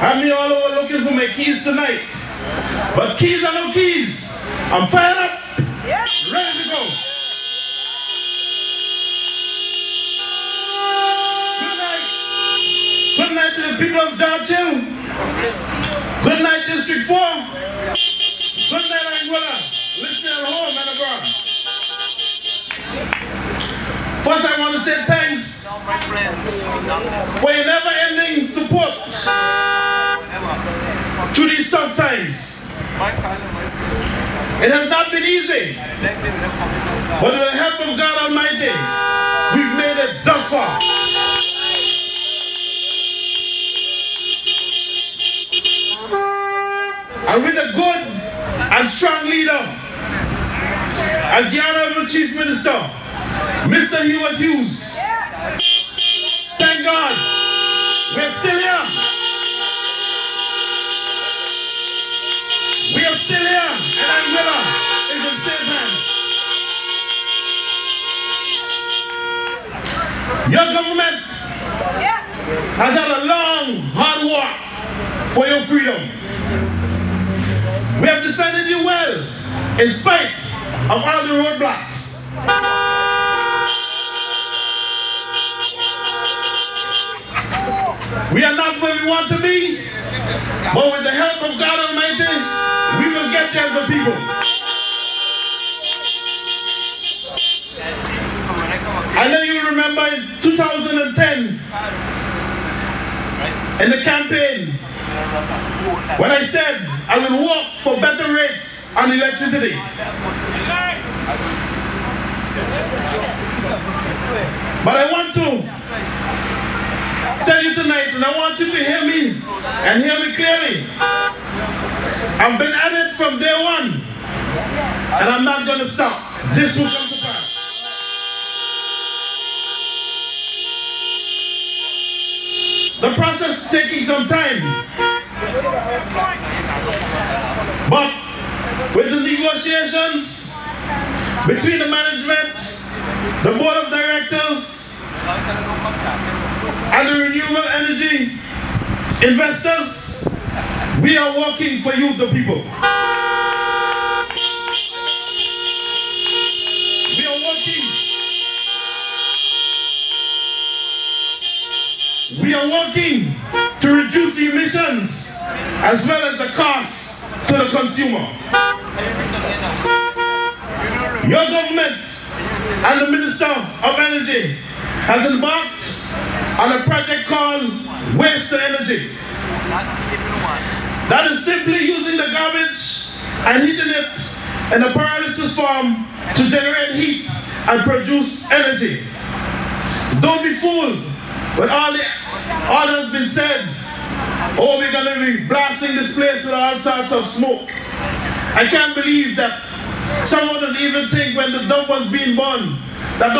I'm here all over looking for my keys tonight. But keys are no keys. I'm fired up, ready to go. Good night. Good night to the people of Georgia. Good night, District 4. Good night, Anguilla. Listen at home and abroad. First, I want to say thanks for your never-ending support through these tough times. It has not been easy, but with the help of God Almighty, we've made it thus far. And with a good and strong leader, as the Honorable Chief Minister, Mr. Hughes, thank God, we're still here. We are still here, and Anguilla is in safe hands. Your government has had a long, hard war for your freedom. We have defended you well, in spite of all the roadblocks. We are not where we want to be, but with the help of God Almighty, we will get there as a people. I know you remember in 2010, in the campaign, when I said I will work for better rates on electricity. But I want to tell you tonight, and I want you to hear me, and hear me clearly. I've been at it from day one, and I'm not going to stop. This will come to pass. The process is taking some time, but with the negotiations between the management, the board of directors, and the renewable energy investors, we are working for you, the people. We are working. We are working to reduce the emissions as well as the costs to the consumer. Your government and the Minister of Energy has embarked on a project called Waste to Energy. That is simply using the garbage and heating it in a pyrolysis form to generate heat and produce energy. Don't be fooled with all that has been said. Oh, we're going to be blasting this place with all sorts of smoke. I can't believe that someone would even think when the dump was being burned that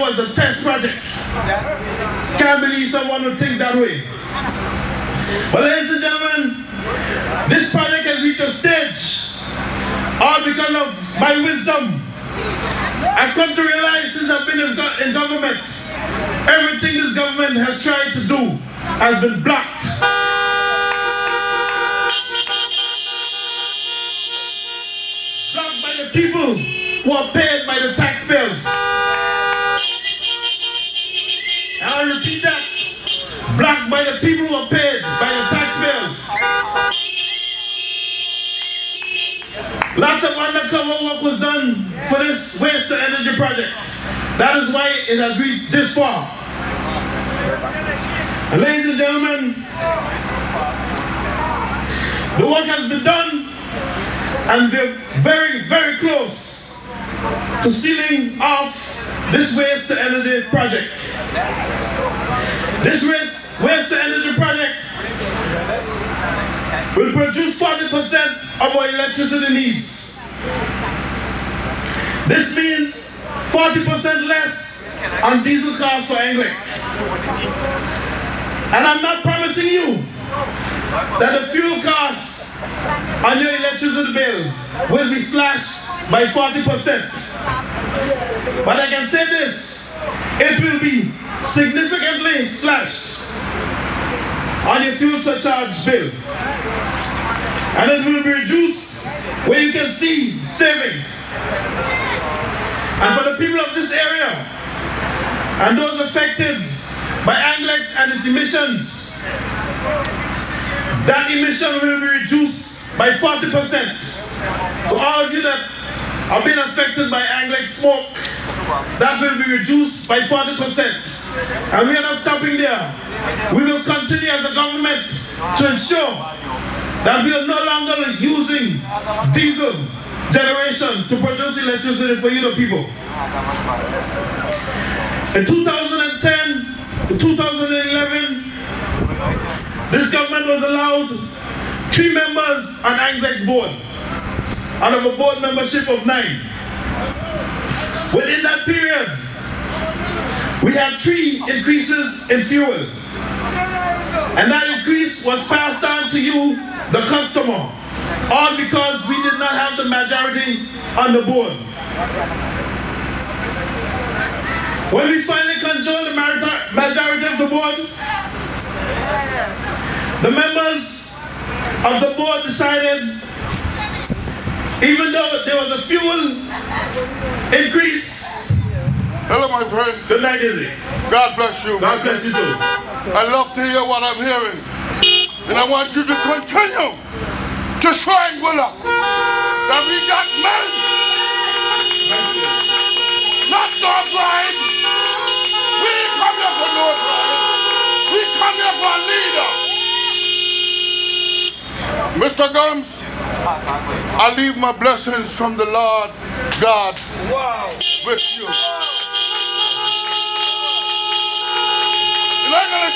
was a test project. Can't believe someone would think that way. But ladies and gentlemen, this project has reached a stage, all because of my wisdom. I've come to realize since I've been in government, everything this government has tried to do has been blocked. Blocked by the people who are paid by the taxpayers. And I'll repeat that. Blocked by the people who are paid by the taxpayers. Lots of undercover work was done for this waste to energy project. That is why it has reached this far. And ladies and gentlemen, the work has been done, and we're very, very close to sealing off this waste to energy project. This waste to energy project will produce 40% of our electricity needs. This means 40% less on diesel costs for Anguilla. And I'm not promising you that the fuel costs on your electricity bill will be slashed by 40%. But I can say this, it will be significantly slashed. on your fuel surcharge bill. And it will be reduced where you can see savings. And for the people of this area and those affected by Anguilla and its emissions, that emission will be reduced by 40%. So all of you that are being affected by Anguilla smoke, that will be reduced by 40%. And we are not stopping there. We will continue as a government to ensure that we are no longer using diesel generation to produce electricity for you, the people. In 2010 to 2011, this government was allowed 3 members on Anguilla's board, out of a board membership of 9. Within that period, we had 3 increases in fuel. And that increase was passed on to you, the customer, all because we did not have the majority on the board. When we finally controlled the majority of the board, the members of the board decided, even though there was a fuel increase. Hello, my friend. Good night, Izzy. God bless you. God bless you too. I love to hear what I'm hearing. And I want you to continue to show Anguilla that we got men, not no bribe. We ain't come here for no bribe. We come here for a leader. Mr. Gumbs, I leave my blessings from the Lord God with you. And I'm gonna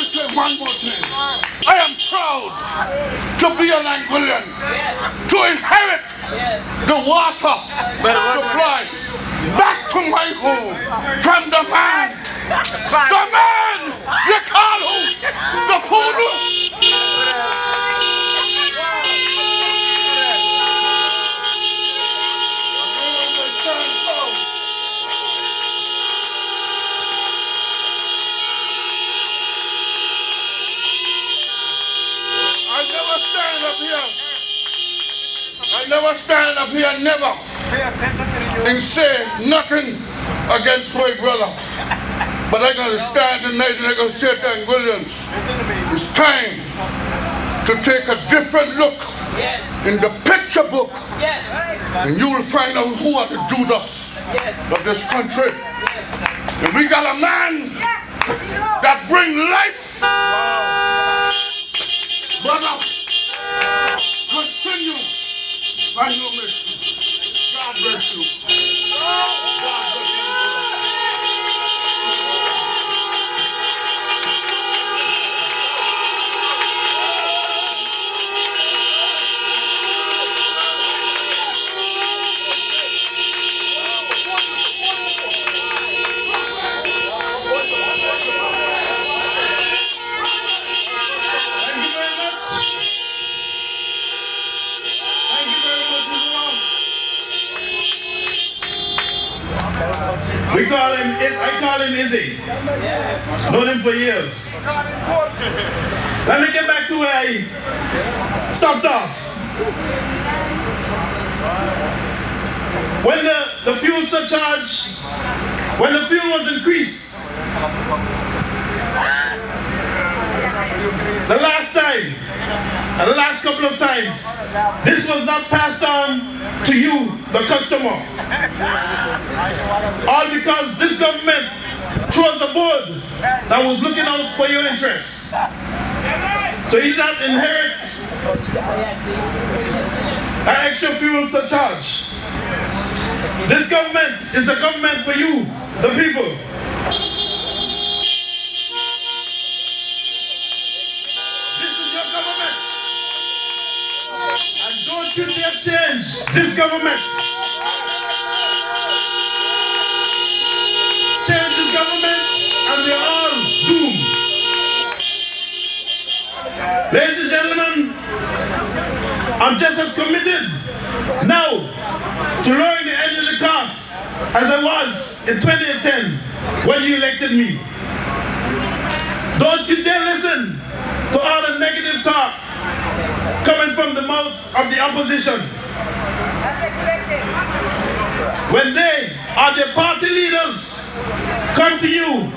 say one more thing. I am proud to be an Anguillan, to inherit the water supply back to my home from the man you call who? The poodle? I never stand up here, never, and say nothing against my brother. But I'm going to stand tonight and I'm going to say to Anguillians, it's time to take a different look in the picture book. And you will find out who are the Judas of this country. And we got a man that brings life. Brother, continue on your mission. God bless you. God bless you. I call him Izzy. Known him for years. Let me get back to where I stopped off. When the fuel surcharge, when the fuel was increased, the last time, and the last couple of times, this was not passed on to you, the customer. All because this government chose a board that was looking out for your interests. So you did not inherit an extra fuel surcharge. This government is a government for you, the people. Don't you dare change this government. Change this government and we're all doomed. Ladies and gentlemen, I'm just as committed now to lowering the energy costs as I was in 2010 when you elected me. Don't you dare listen to all the negative talk coming from the mouths of the opposition. That's expected. When they or their party leaders come to you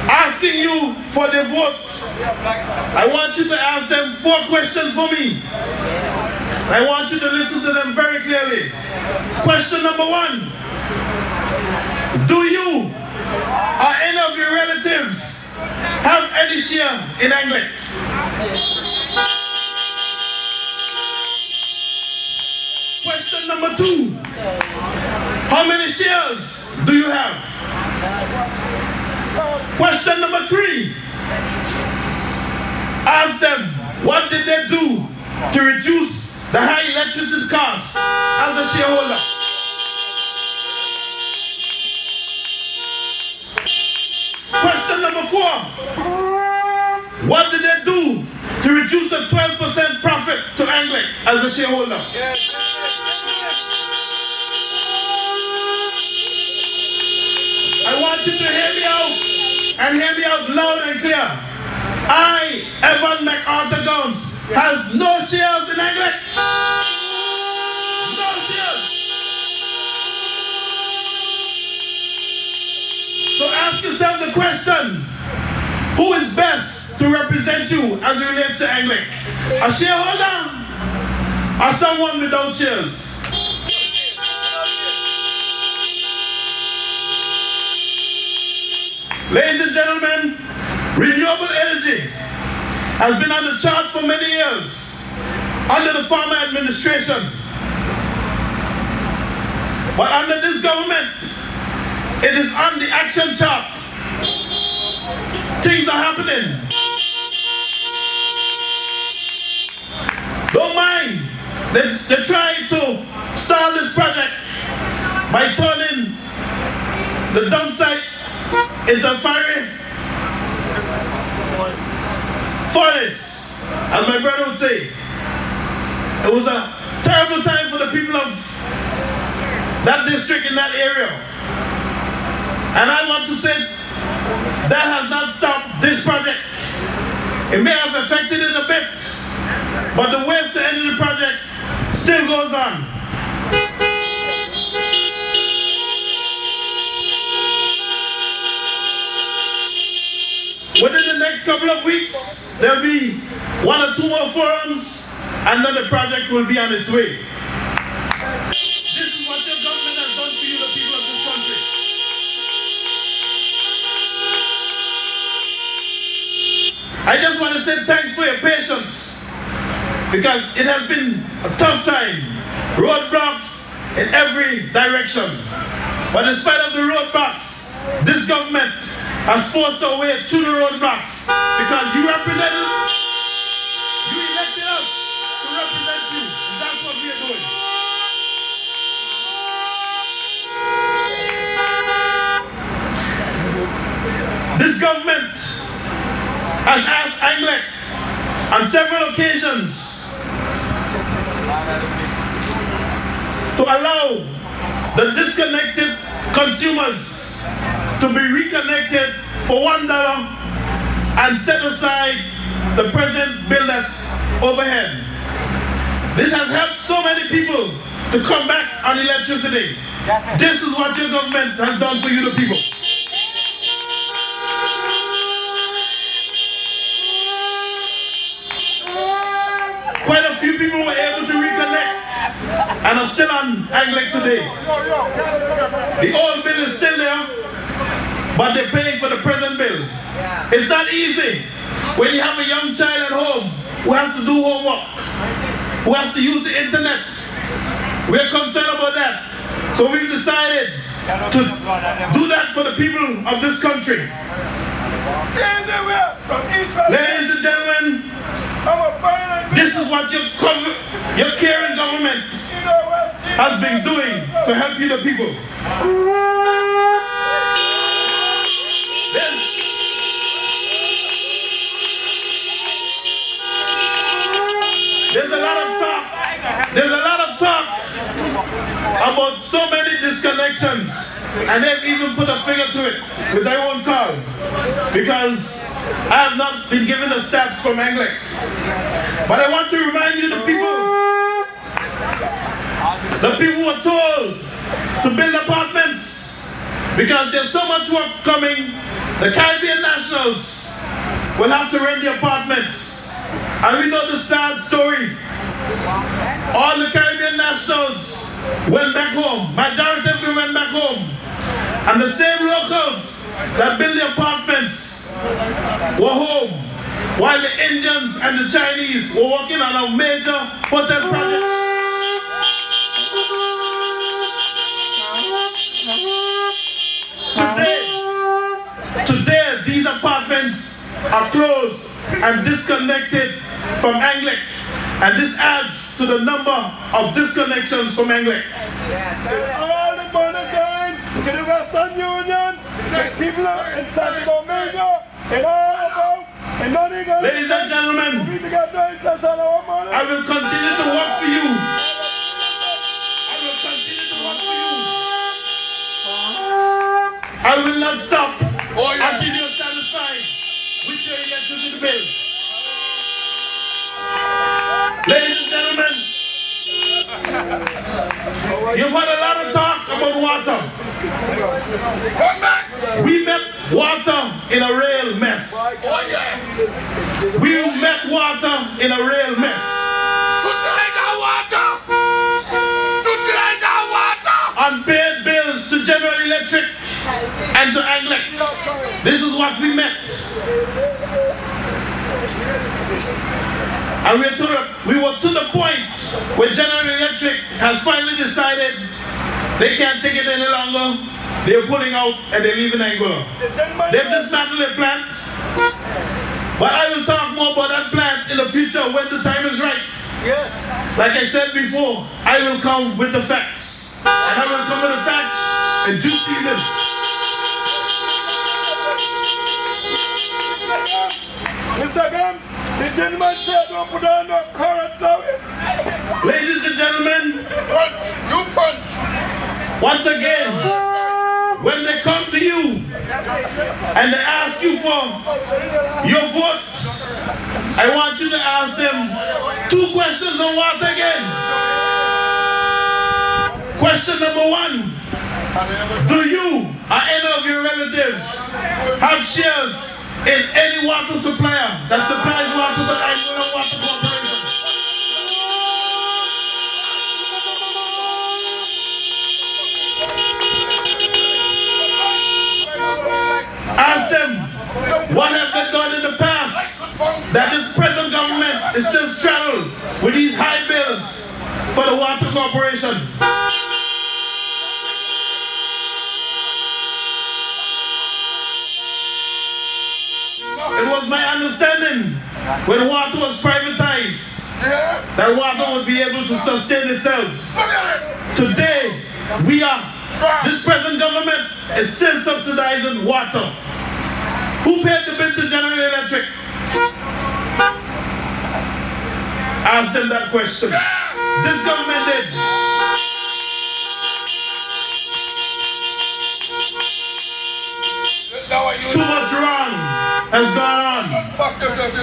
asking you for their vote, I want you to ask them 4 questions for me. I want you to listen to them very clearly. Question number 1. Do you or any of your relatives have any share in Anguilla? Question number 2. How many shares do you have? Question number 3. Ask them, what did they do to reduce the high electricity costs as a shareholder? Question number 4. What did they do to reduce the 12% profit to Anguilla as a shareholder? I want you to hear me out, and hear me out loud and clear. I, Evan Gumbs, has no shares in Anguilla. No shares. So ask yourself the question, who is best to represent you as it relates to Anguilla? A shareholder or someone without shares? Ladies and gentlemen, renewable energy has been on the chart for many years under the former administration. But under this government, it is on the action chart. Things are happening. Don't mind. They're trying to stall this project by turning the dump site into a fiery furnace, as my brother would say. It was a terrible time for the people of that district in that area. And I want to say that has not stopped this project. It may have affected it a bit, but the waste to energy project still goes on. Within the next couple of weeks, there'll be 1 or 2 more forums, and then the project will be on its way. This is what your government has done for you, the people of this country. I just want to say thanks for your patience, because it has been a tough time. Roadblocks in every direction. But in spite of the roadblocks, this government has forced our way through the roadblocks, because you represent us, you elected us to represent you, and that's what we are doing. This government has asked Anguilla on several occasions to allow the disconnected consumers to be reconnected for $1 and set aside the present bill that's overhead. This has helped so many people to come back on electricity. This is what your government has done for you, the people. Quite a few people were able to reconnect and are still on Anguilla today. The old bill is still there, but they're paying for the present bill. It's not easy when you have a young child at home who has to do homework, who has to use the internet. We're concerned about that. So we've decided to do that for the people of this country. Ladies and gentlemen, this is what your caring government has been doing to help you, the people. There's a lot of talk about so many disconnections, and they've even put a figure to it, which I won't call, because I have not been given the stats from Anguilla. But I want to remind you, the people were told to build apartments because there's so much work coming. The Caribbean nationals will have to rent the apartments. And we know the sad story. All the Caribbean nationals went back home. Majority of them went back home. And the same locals that built the apartments were home, while the Indians and the Chinese were working on a major hotel project. Today, these apartments are closed and disconnected from Anguilla, and this adds to the number of disconnections from Anguilla. All the money going to the Western Union, the people in Santo Domingo, and all about, and nothing else. Ladies and gentlemen, I will continue to work for you. I will continue to work for you. I will not stop until you're satisfied with your electricity bill. Ladies and gentlemen, you've had a lot of talk about water. We met water in a real mess. We met water in a real mess. Unpaid bills to General Electric and to Anguilla. This is what we met. And we were to the point where General Electric has finally decided they can't take it any longer. They're pulling out and they're leaving Anguilla. They've dismantled their plant. But I will talk more about that plant in the future when the time is right. Yes. Like I said before, I will come with the facts. And I will come with the facts in due season. Mr. Gumbs, the gentleman said don't put on no current now. Ladies and gentlemen, You punch. once again, when they come to you and they ask you for your vote, I want you to ask them 2 questions on water again. Question number 1, do you or any of your relatives have shares in any water supplier that supplies water to Anguilla Water Corporation? Ask them, what have they done in the past that this present government is still straddled with these high bills for the Water Corporation? It was my understanding when water was privatized that water would be able to sustain itself. Today, this present government is still subsidizing water. Who paid the bill to General Electric? Ask them that question. This government did. Too much wrong has gone on.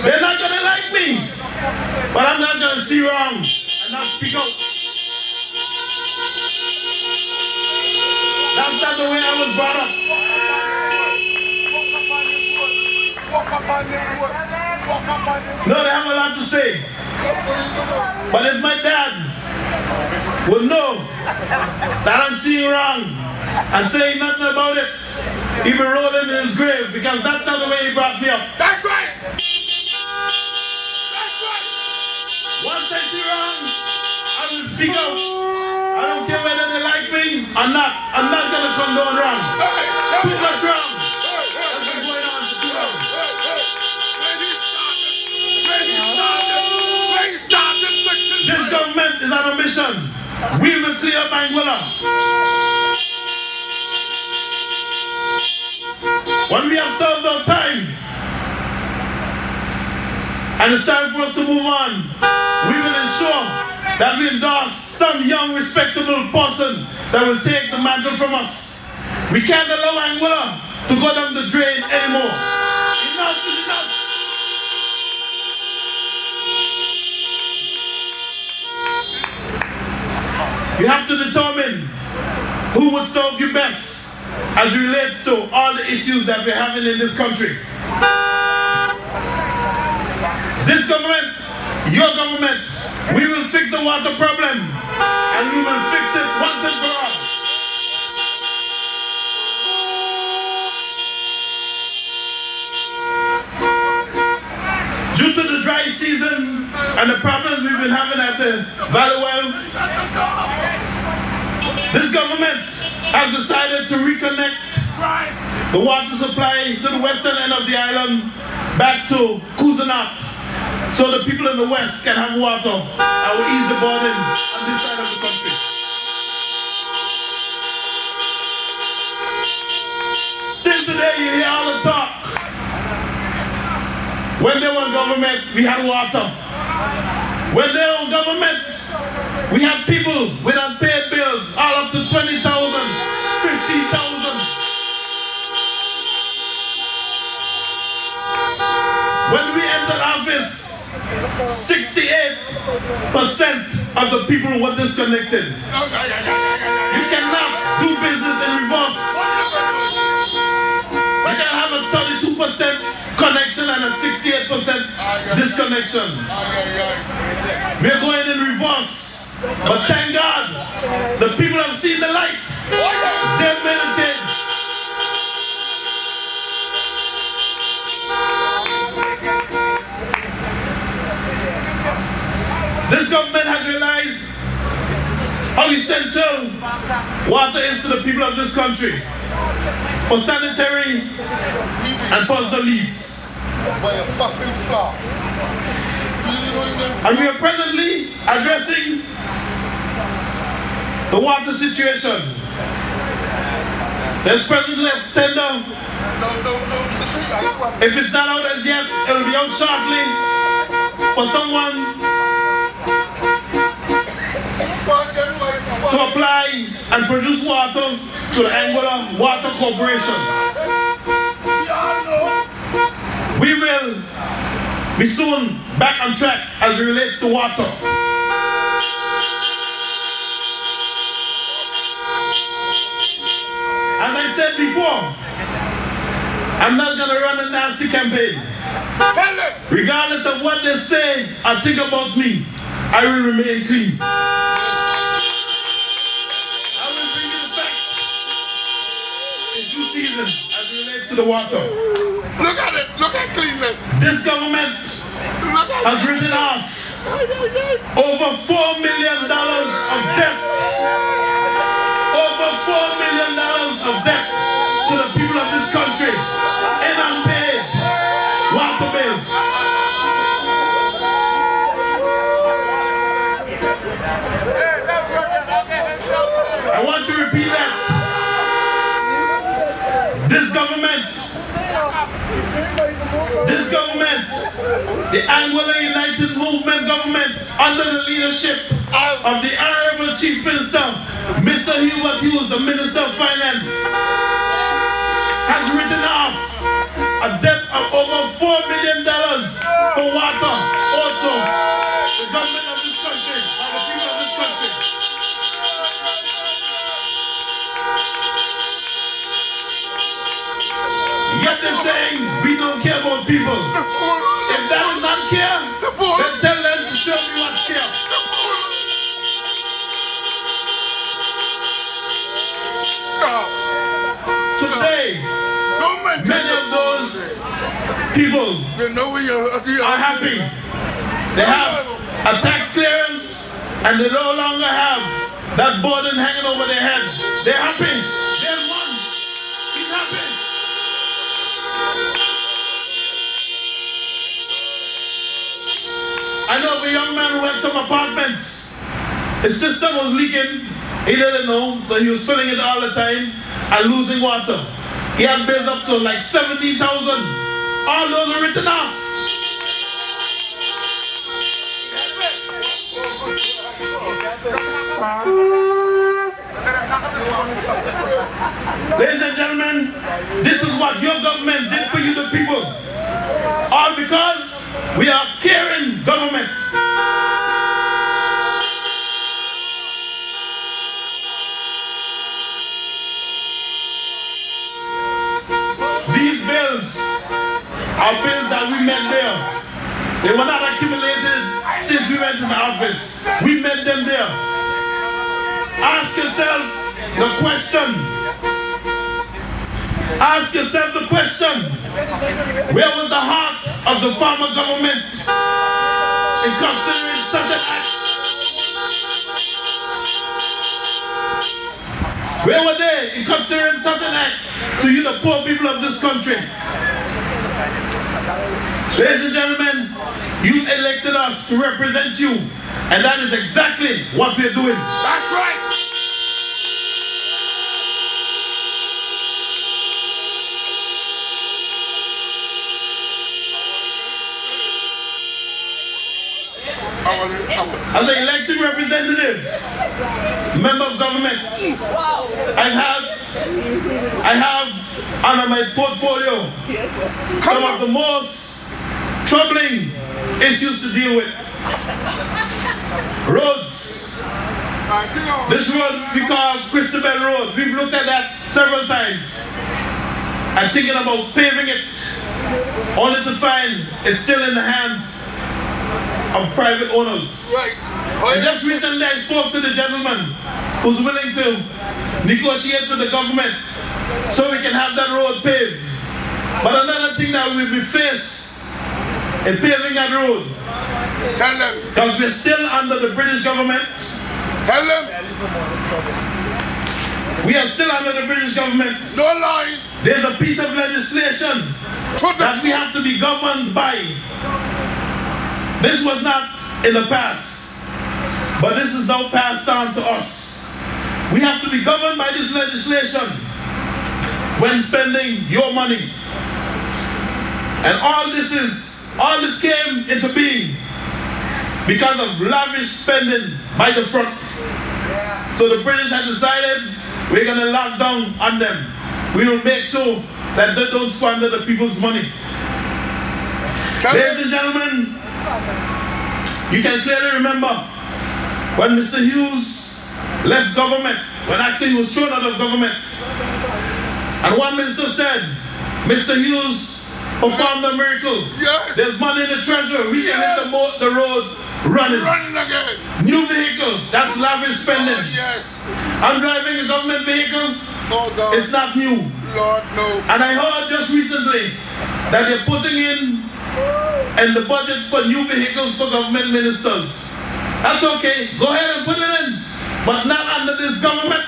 They're not going to like me, but I'm not going to see wrong and not speak out. That's not the way I was brought up. No, they have a lot to say. But if my dad will know that I'm seeing wrong and saying nothing about it, he'll be rolling in his grave, because that's not the way he brought me up. That's right. Once I see wrong, I will speak out. I don't care whether they like me or not. I'm not going to condone wrong. Too much wrong. That's been going on for too long. This government is on a mission. We will clear up Anguilla. When we have served our time, and it's time for us to move on, we will ensure that we endorse some young, respectable person that will take the mantle from us. We can't allow Anguilla to go down the drain anymore. Enough is enough. You have to determine who would serve you best as it relates to all the issues that we're having in this country. This government, your government, we will fix the water problem and we will fix it once and for all. Due to the dry season and the problems we've been having at the Valley Well, this government has decided to reconnect the water supply to the western end of the island back to Kusanat, so the people in the west can have water and will ease the burden on this side of the country. Still today you hear all the talk. When they were in government, we had water. When they were in government, we had people with unpaid bills, all up to 20,000, 15,000. When we entered office, 68% of the people were disconnected. You cannot do business in reverse. You can have a 32% connection and a 68% disconnection. We're going in reverse. But thank God, the people have seen the light. They've made a change. This government has realized how essential water is to the people of this country for sanitary and personal needs. And we are presently addressing the water situation. There's presently a tender. If it's not out as yet, it will be out shortly for someone to apply and produce water to the Anguilla Water Corporation. We will be soon back on track as it relates to water. As I said before, I'm not going to run a nasty campaign. Regardless of what they say or think about me, I will remain clean. Season as it relates to the water. Look at it, look at cleanness. This government has written off over $4 million of debt. Over $4 million of debt to the people of this country in unpaid water bills. I want to repeat that. This government, the Anguilla United Movement government, under the leadership of the Honorable Chief Minister, Mr. Hubert Hughes, the Minister of Finance, has written off a debt of over $4 million for water, also the government of this country, and the people of this country. Yet they're saying we don't care about people. If that is not care, then tell them to show me what's care. Today, many of those people are happy. They have a tax clearance and they no longer have that burden hanging over their head. They're happy. There's one. He's happy. I know of a young man who had some apartments. His system was leaking. He didn't know, so he was filling it all the time and losing water. He had bills up to like 17,000. All those are written off. Ladies and gentlemen, this is what your government did for you, the people. All because we are caring government. are bills that we met there. They were not accumulated since we went to the office. We met them there. Ask yourself the question. Ask yourself the question. Where was the heart of the former government in considering such an act? Where were they in considering such an act to you, the poor people of this country? Ladies and gentlemen, you elected us to represent you, and that is exactly what we're doing. That's right. As an elected representative, member of government, I have under my portfolio some of the most troubling issues to deal with. Roads. This road we call Christabel Road. We've looked at that several times. I'm thinking about paving it, only to find it's still in the hands of private owners. Right. And just recently I spoke to the gentleman who's willing to negotiate with the government so we can have that road paved. But another thing that we'll be faced in paving that road, Tell them. because we're still under the British government. Tell them. We are still under the British government. No lies. There's a piece of legislation that we have to be governed by. This was not in the past, but this is now passed on to us. We have to be governed by this legislation when spending your money. And all this came into being because of lavish spending by the front. So the British had decided we're going to lock down on them. We will make sure that they don't squander the people's money. Ladies and gentlemen, you can clearly remember when Mr. Hughes left government, when actually he was thrown out of government. And one minister said, Mr. Hughes performed a miracle. Yes. There's money in the treasury. We can hit the road running. Running again. New vehicles, that's lavish spending. Oh, yes. I'm driving a government vehicle. Oh, God. It's not new. Lord, no. And I heard just recently that they're putting in the budget for new vehicles for government ministers. That's okay. Go ahead and put it in. But not under this government.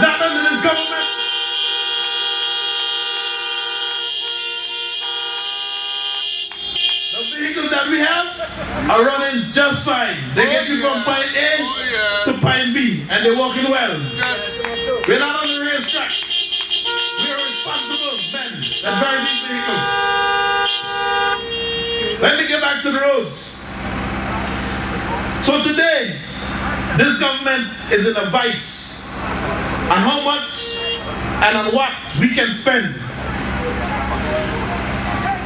Not under this government. The vehicles that we have are running just fine. They get you from point A to point B, and they're working well. Yes. We're not on the racetrack. We're responsible men that drive these vehicles. Let me get back to the roads. So today, this government is in a vice on how much and on what we can spend.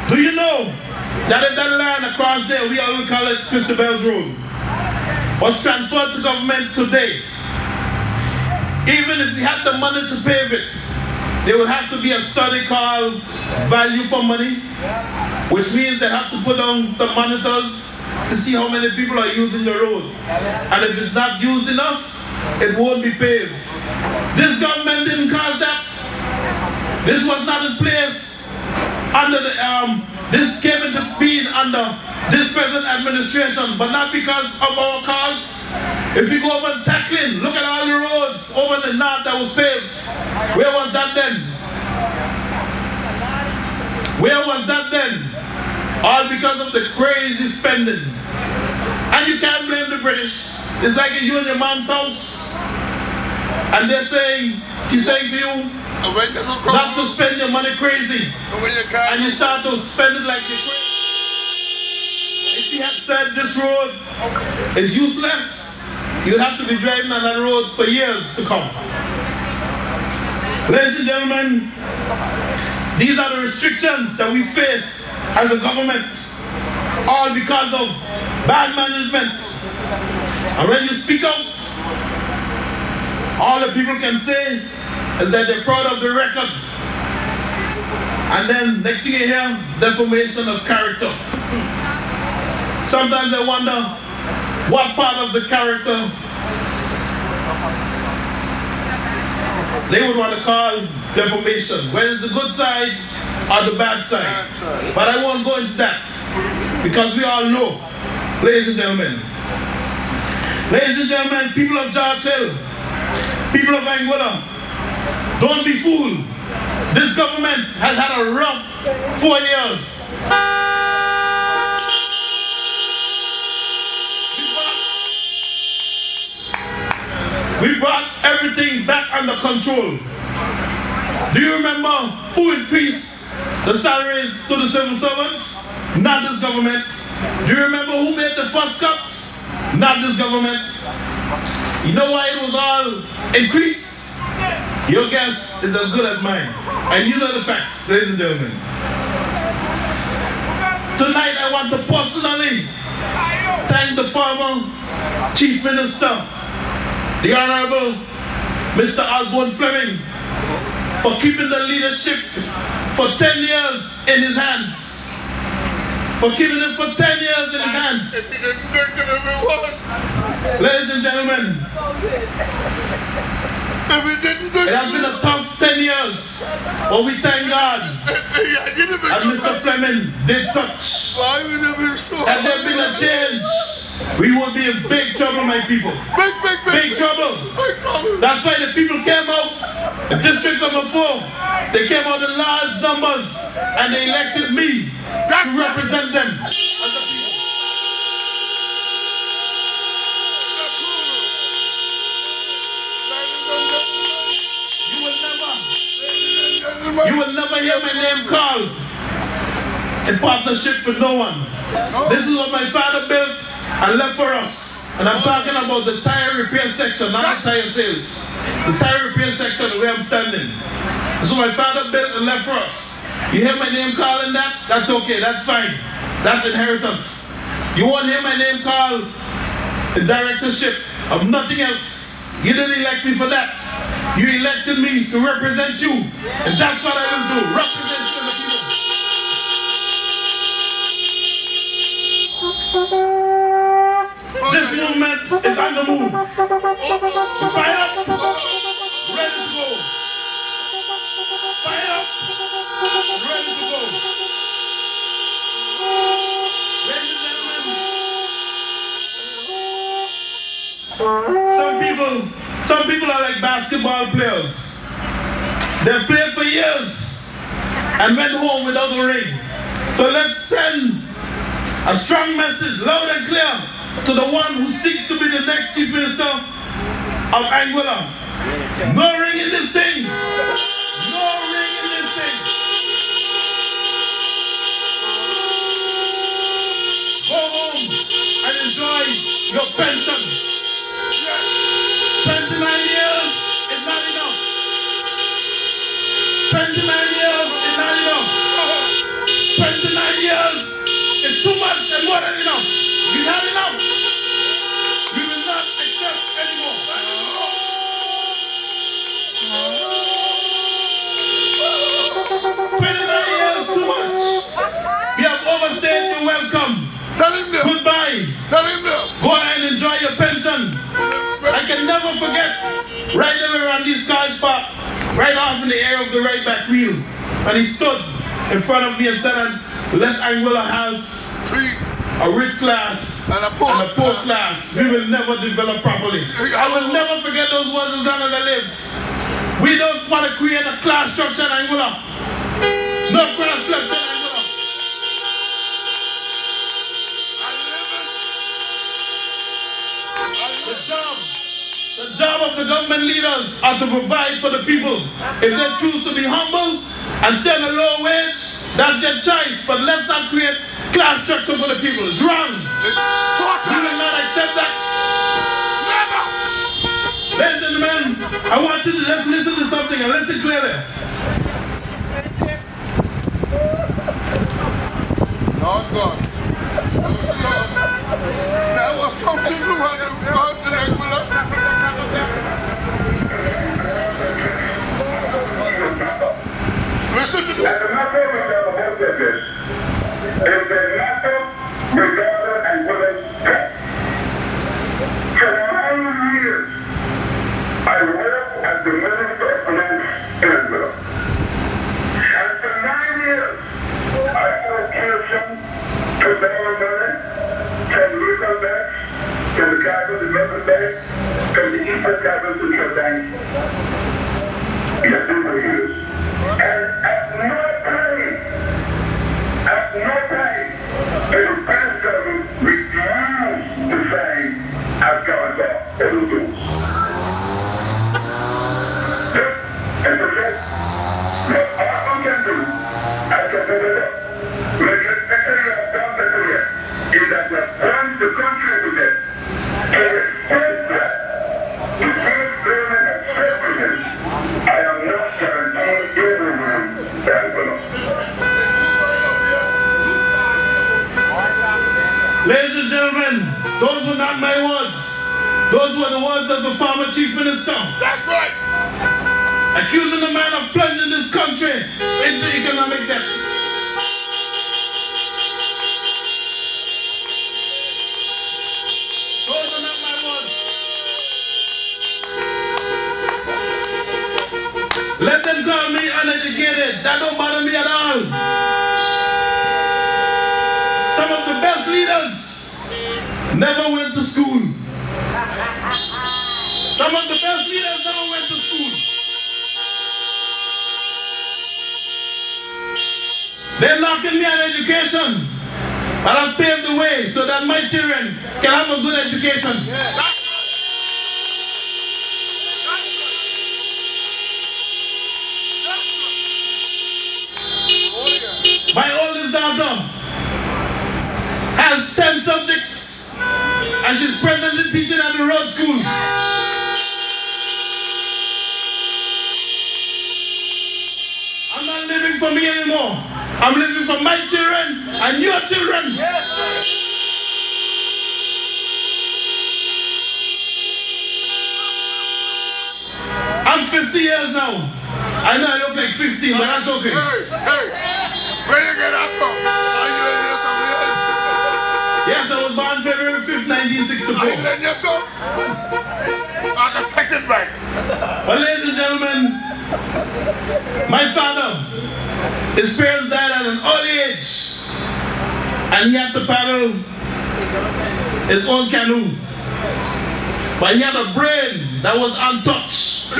Do you know that if that land across there, we all call it Christabel's Road, was transferred to government today, even if we had the money to pave it, there would have to be a study called value for money, which means they have to put on some monitors to see how many people are using the road. And if it's not used enough, it won't be paved. This government didn't cause that. This was not in place under the, this came into being under this present administration, but not because of our cause. If we go over tackling, look at all the roads over the north that was paved. Where was that then? Where was that then? All because of the crazy spending. And you can't blame the British. It's like you in your mom's house, and they're saying, he's saying to you, not to spend your money crazy, and you start to spend it like you're crazy. If he had said this road is useless, you'd have to be driving on that road for years to come. Ladies and gentlemen, these are the restrictions that we face as a government, all because of bad management. And when you speak out, all the people can say is that they're proud of the record. And then next thing you hear, deformation of character. Sometimes I wonder what part of the character they would want to call deformation, whether it's the good side or the bad side. But I won't go into that because we all know, ladies and gentlemen. Ladies and gentlemen, people of George Hill, people of Anguilla, don't be fooled. This government has had a rough 4 years. We brought everything back under control. Do you remember who increased the salaries to the civil servants? Not this government. Do you remember who made the first cuts? Not this government. You know why it was all increased? Your guess is as good as mine. And you know the facts, ladies and gentlemen. Tonight I want to personally thank the former Chief Minister, the Honorable Mr. Osborne Fleming, for keeping the leadership for 10 years in his hands. For keeping it for 10 years in his hands. Ladies and gentlemen, it has been a tough 10 years, but we thank God that Mr. Fleming did such. Had there been a change, we would be in big trouble, my people. Big trouble. That's why the people came out, in District number 4, they came out in large numbers and they elected me to represent them as the people. You will never hear my name called in partnership with no one. This is what my father built and left for us. And I'm talking about the tire repair section, not the tire sales. The tire repair section where I'm standing. This is what my father built and left for us. You hear my name called in that? That's okay, that's fine. That's inheritance. You won't hear my name called in directorship of nothing else. You didn't elect me for that. You elected me to represent you. And that's what I will do. Represent you and the people. This movement is on the move. Fire up. Ready to go. Fire up. Ready to go. Ladies and gentlemen, some people are like basketball players. They've played for years and went home without a ring. So let's send a strong message, loud and clear, to the one who seeks to be the next Chief Minister of Anguilla. No ring in this thing. No ring in this thing. Go home and enjoy your pension. 29 years is not enough. 29 years is not enough. 29 years is too much and more than enough. We've had enough. We will not accept anymore. 29 years too much. We have overstayed your welcome. Tell him that. Goodbye. Tell him that. Go ahead and enjoy your pension. I can never forget riding around these cars park right off in the air of the right back wheel. And he stood in front of me and said, let Anguilla have a rich class and a poor class. We will never develop properly. I will never forget those words as long as I live. We don't want to create a class structure in Anguilla. No class structure in Anguilla. The job of the government leaders are to provide for the people. If they choose to be humble and stay on a low wage, that's their choice. But let's not create class structure for the people. It's wrong. We will not accept that. Never. Ladies and gentlemen, I want you to just listen to something and listen clearly. Oh God. That was something to what listen to from the tribal to Memphis Bay, from the eastern tribal to the bank. Yes, we will use. And at no time, will the past government refuse to sign Afghan law. They will do. And so that, what all can do, as a president, when you especially have done the career, is that we want the country to get a respect that the first government and president, I am not guaranteeing everyone that will. Ladies and gentlemen, those were not my words. Those were the words of the former chief minister. That's right. Accusing the man of plunging this country into economic debt. Those are not my words. Let them call me uneducated. That don't bother me at all. Some of the best leaders never went to school. Some of the best leaders never went to school. They're knocking me on education. But I've paved the way so that my children can have a good education. My oldest daughter has 10 subjects and she's presently teaching at the road school. I'm not living for me anymore. I'm living for my children and your children. I'm 50 years now. I know I look like 15, but that's okay. Hey, where you get that from? Are you in here somewhere? Yes, I was born February 5th, 1964. Are you in here, sir? I can take it back. Well, ladies and gentlemen, my father, his parents died at an early age, and he had to paddle his own canoe. But he had a brain that was untouched.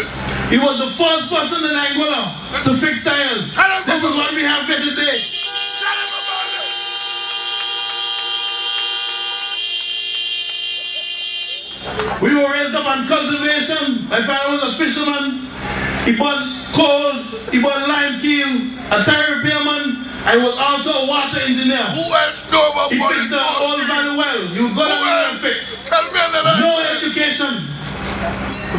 He was the first person in Anguilla to fix tires. This is what we have here today. We were raised up on cultivation. My father was a fisherman. He bought coals, he bought lime keel, a tire repairman, and was also a water engineer. Who else know about he fixed the old very well. You go down and fix. Tell me that. No education.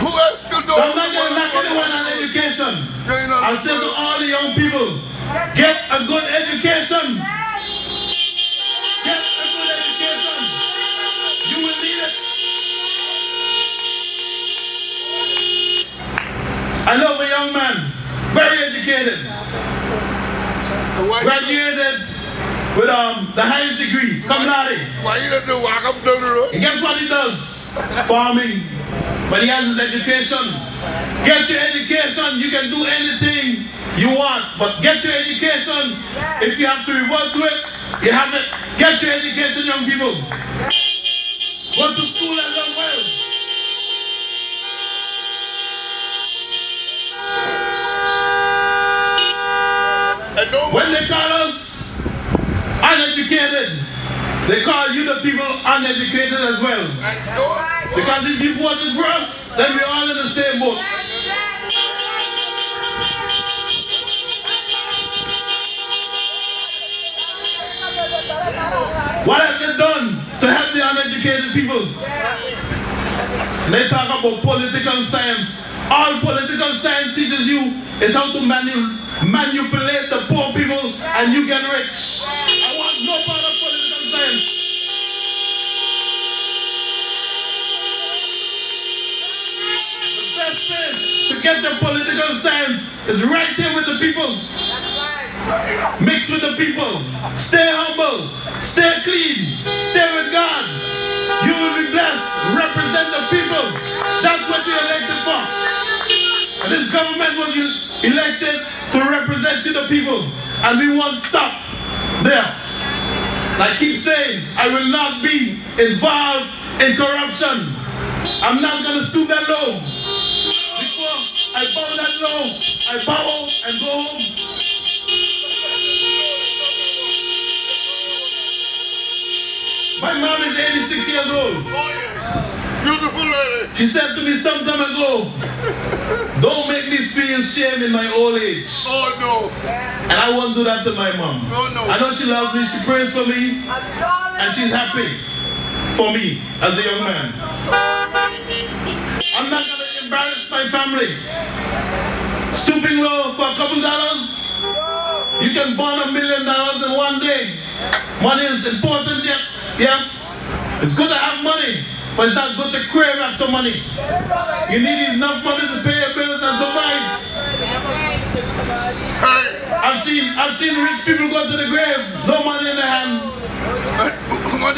Who else should know? I'm not going to knock anyone on education. I'll say to all the young people, get a good education. Get a good education. You will need it. I know a young man, very educated, graduated with the highest degree, cum laude. Why you don't walk up down the road? And guess what he does? Farming. But he has his education. Get your education, you can do anything you want. But get your education. If you have to revert to it, you have it. Get your education, young people. Go to school and learn well. When they call us uneducated, they call you the people uneducated as well. Because if you voted for us, then we're all in the same boat. What have they done to help the uneducated people? They talk about political science. All political science teaches you is how to manipulate the poor people and you get rich. I want no part of political science. The best place to get the political science is right here with the people. Mix with the people. Stay humble. Stay clean. Stay with God. You will be blessed. Represent the people. That's what you're elected for. And this government was elected to represent to the people. And we won't stop there. And I keep saying, I will not be involved in corruption. I'm not going to stoop that low. Before I bow that low, I bow out and go home. My mom is 86 years old. Beautiful lady. She said to me some time ago, don't make me feel shame in my old age. Oh no. And I won't do that to my mom. Oh no. I know she loves me, she prays for me, and she's happy for me as a young man. I'm not going to embarrass my family. Stooping low for a couple dollars. You can burn $1 million in one day. Money is important, yes. It's good to have money, but it's not good to crave after money. You need enough money to pay your bills and survive. I've seen rich people go to the grave, no money in their hand.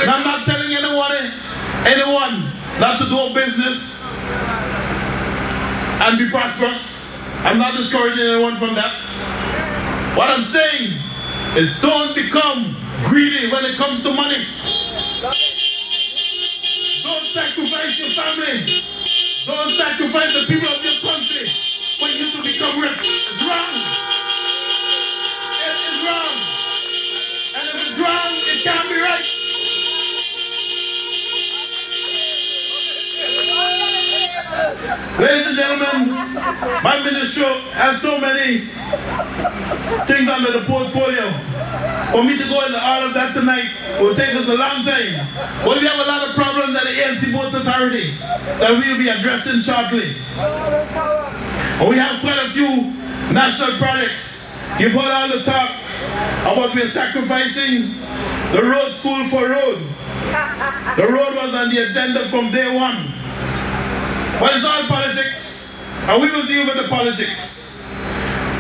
And I'm not telling anyone not to do a business and be prosperous. I'm not discouraging anyone from that. What I'm saying is don't become greedy when it comes to money. Don't sacrifice your family. Don't sacrifice the people of your country for you to become rich. It's wrong. It is wrong. And if it's wrong, it can't be right. Ladies and gentlemen, my ministry has so many things under the portfolio. For me to go into all of that tonight will take us a long time. But we have a lot of problems at the ANC Votes Authority that we will be addressing shortly. And we have quite a few national projects. You've heard all the talk about we're sacrificing the road school for road. The road was on the agenda from day one. But it's all politics, and we will deal with the politics.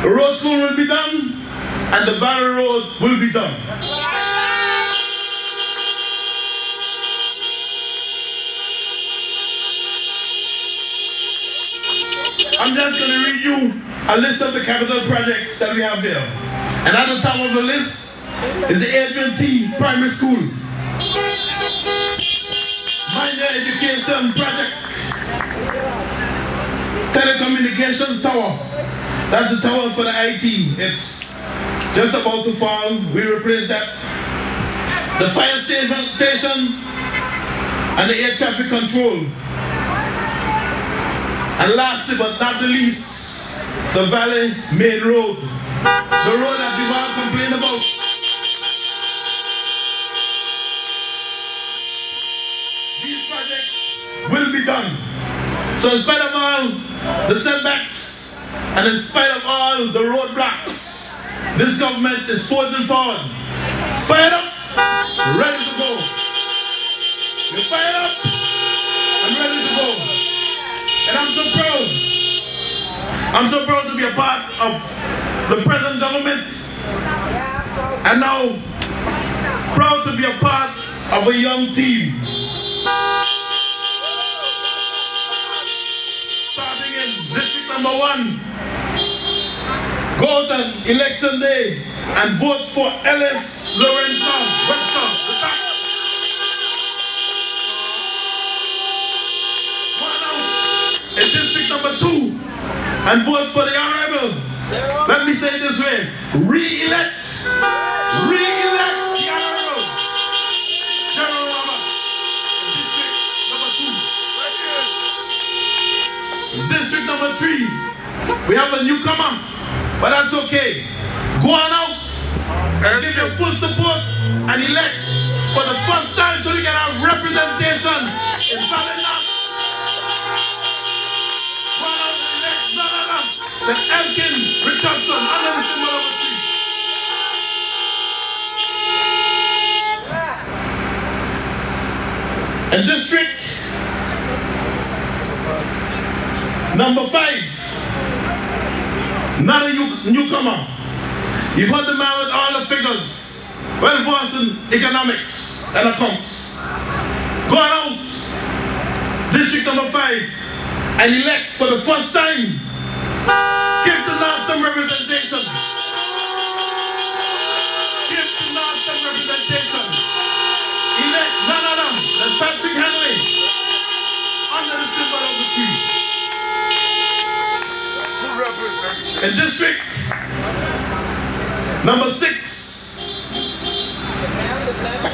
The road school will be done, and the Barrow Road will be done. I'm just going to read you a list of the capital projects that we have here. And at the top of the list is the Adrian Primary School. Minor Education Project. Telecommunications Tower. That's the tower for the IT. It's just about to fall. We replace that. The fire station and the air traffic control. And lastly but not the least, the Valley Main Road. The road that we've all complained about. These projects will be done. So in spite of all the setbacks and in spite of all the roadblocks, this government is forging forward. Fired up, ready to go. We're fired up and ready to go. And I'm so proud. I'm so proud to be a part of the present government. And now, proud to be a part of a young team. Starting in District Number 1. Go out on election day and vote for Ellis Lorenzo Webster. In District Number 2 and vote for the Honorable. Let me say it this way. Re-elect the Honorable General Roberts. District Number 2. District Number 3. We have a newcomer, but that's okay. Go on out and give your full support and elect for the first time so we can have representation in Valley North. The Elkin Richardson under the symbol of a tree. And District Number 5, not a newcomer. You've heard the man with all the figures, well versed in economics and accounts. Go on out, District Number 5, and elect for the first time. Give the North some representation. Give the North some representation. Elect none other than Patrick Henry. In district number 6,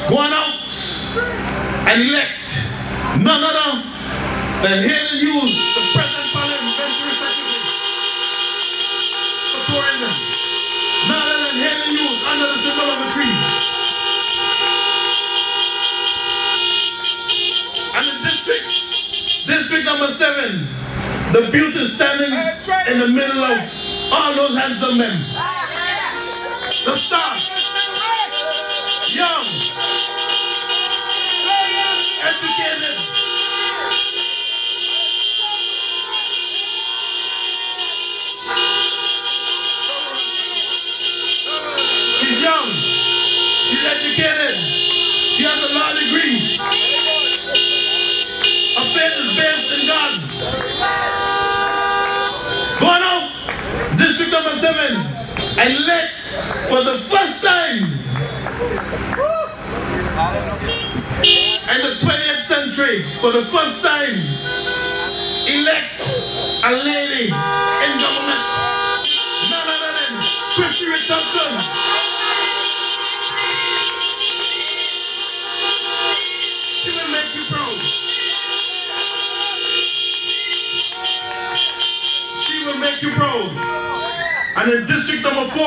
going out and elect none other than Halen Hughes, the present parliamentary secretary for tourism. None other than Halen Hughes under the symbol of a tree. And in district number 7, the beauty standing in the middle of all those handsome men. The star, young, educated, she's young, she's educated, she has a law degree, her faith is based in God. Going out, district number 7, and elect for the first time in the 20th century, for the first time, elect a lady in government. None other than Christy Richardson. She will make you proud. She will make you proud. And in district number 4,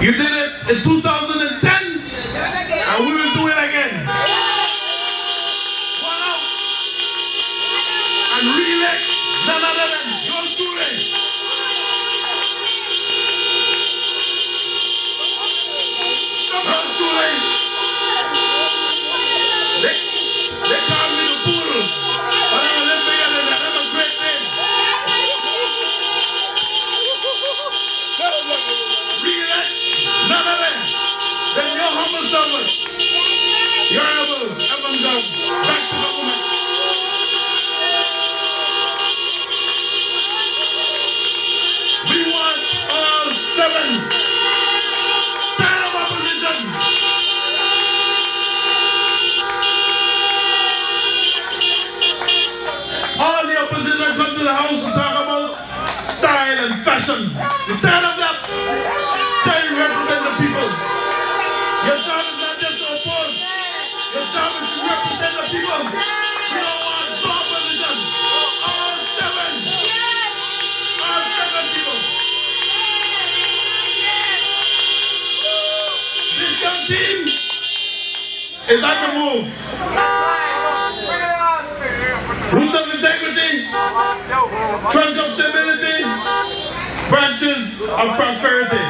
you did it in 2010, and we will do it again. One out and re-elect none other than yours truly. Yours truly. They call me the poodle, but I'm a little bigger than that. I'm a great man. Re-elect none other than your humble servant, your Honorable Evan Gumbs, back to government. We want all 7 stand of opposition. All the opposition come to the house to talk about style and fashion. You tired of that? Try to represent the people. Your job is not just to oppose. Your job is to represent the people. We don't want no opposition. All 7. All 7 people. This young team is on the move. Roots of integrity, trunk of stability, branches of prosperity.